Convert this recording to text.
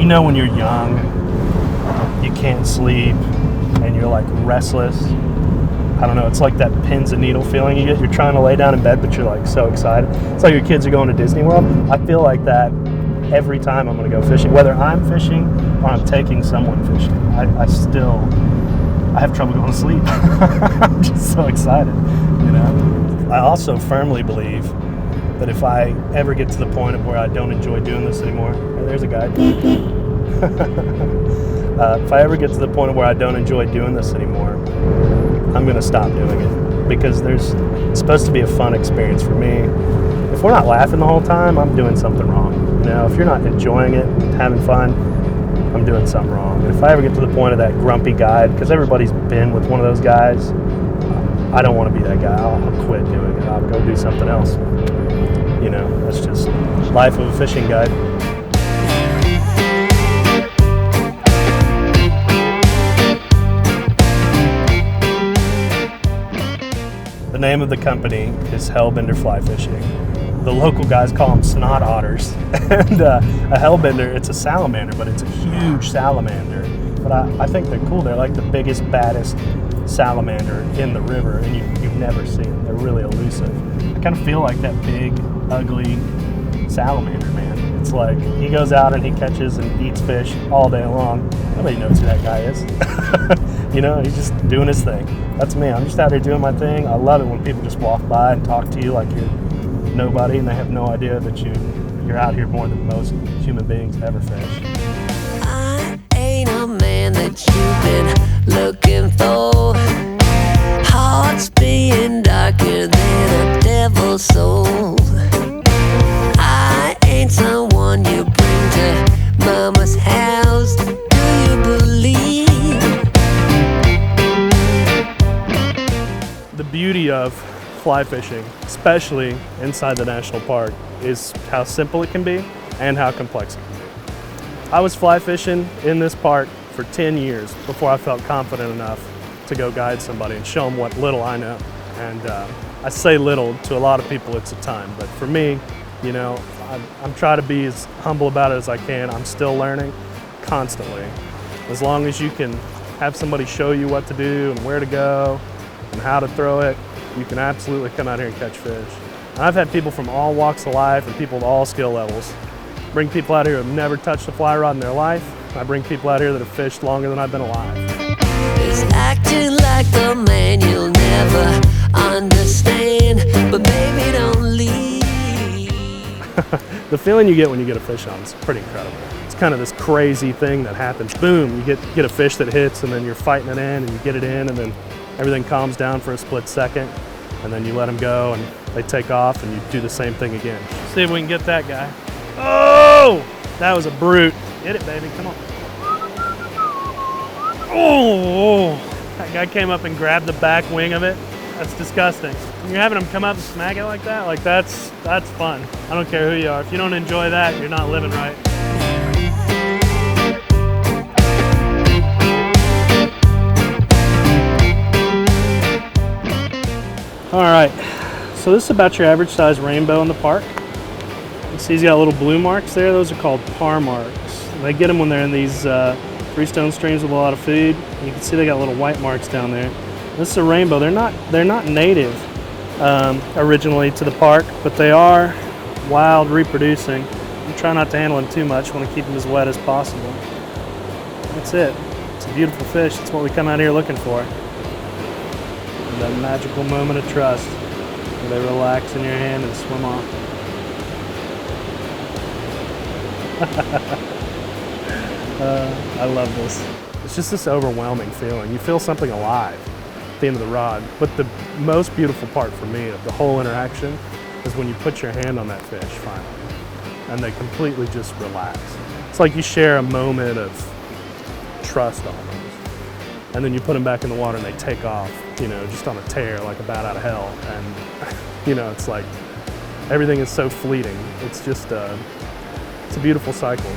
You know when you're young, you can't sleep, and you're like restless. I don't know, it's like that pins and needle feeling you get. You're trying to lay down in bed, but you're like so excited. It's like your kids are going to Disney World. I feel like that every time I'm gonna go fishing. Whether I'm fishing or I'm taking someone fishing, I have trouble going to sleep. I'm just so excited, you know? I also firmly believe that if I ever get to the point of where I don't enjoy doing this anymore, hey, there's a guy. If I ever get to the point of where I don't enjoy doing this anymore, I'm going to stop doing it, because it's supposed to be a fun experience for me. If we're not laughing the whole time, I'm doing something wrong. You know, if you're not enjoying it, having fun, I'm doing something wrong. And if I ever get to the point of that grumpy guide, because everybody's been with one of those guys, I don't want to be that guy. I'll quit doing it. I'll go do something else. You know, that's just life of a fishing guide. The name of the company is Hellbender Fly Fishing. The local guys call them snot otters. And a hellbender, it's a salamander, but it's a huge salamander. But I think they're cool. They're like the biggest, baddest salamander in the river, and you've never seen them. They're really elusive. I kind of feel like that big, ugly salamander, man. It's like he goes out and he catches and eats fish all day long. Nobody knows who that guy is. You know, he's just doing his thing. That's me. I'm just out here doing my thing. I love it when people just walk by and talk to you like you're nobody, and they have no idea that you're out here more than most human beings ever fish. I ain't a man that you've been looking for. Hearts being darker than a devil's soul. I ain't someone you bring to mama's house. Do you believe? The beauty of fly fishing, especially inside the national park, is how simple it can be and how complex it can be. I was fly fishing in this park for 10 years before I felt confident enough to go guide somebody and show them what little I know. And I say little, to a lot of people it's a ton, but for me, you know, I'm trying to be as humble about it as I can. I'm still learning constantly. As long as you can have somebody show you what to do and where to go and how to throw it, you can absolutely come out here and catch fish. And I've had people from all walks of life and people of all skill levels. Bring people out here who have never touched a fly rod in their life. I bring people out here that have fished longer than I've been alive. It's acting like the man you'll never understand, but baby, don't leave. The feeling you get when you get a fish on is pretty incredible. It's kind of this crazy thing that happens. Boom, you get a fish that hits, and then you're fighting it in, and you get it in, and then everything calms down for a split second, and then you let them go, and they take off, and you do the same thing again. See if we can get that guy. Oh, that was a brute. Get it, baby, come on. Oh, that guy came up and grabbed the back wing of it. That's disgusting. When you're having them come up and smack it like that, like that's fun. I don't care who you are. If you don't enjoy that, you're not living right. All right, so this is about your average size rainbow in the park. You see he's got little blue marks there. Those are called par marks. And they get them when they're in these freestone streams with a lot of food. You can see they got little white marks down there. This is a rainbow. They're not native originally to the park, but they are wild reproducing. You try not to handle them too much. You want to keep them as wet as possible. That's it. It's a beautiful fish. That's what we come out here looking for. That magical moment of trust where they relax in your hand and swim off. I love this. It's just this overwhelming feeling. You feel something alive at the end of the rod. But the most beautiful part for me of the whole interaction is when you put your hand on that fish finally and they completely just relax. It's like you share a moment of trust almost. And then you put them back in the water and they take off, you know, just on a tear like a bat out of hell. And, you know, it's like everything is so fleeting. It's just, it's a beautiful cycle.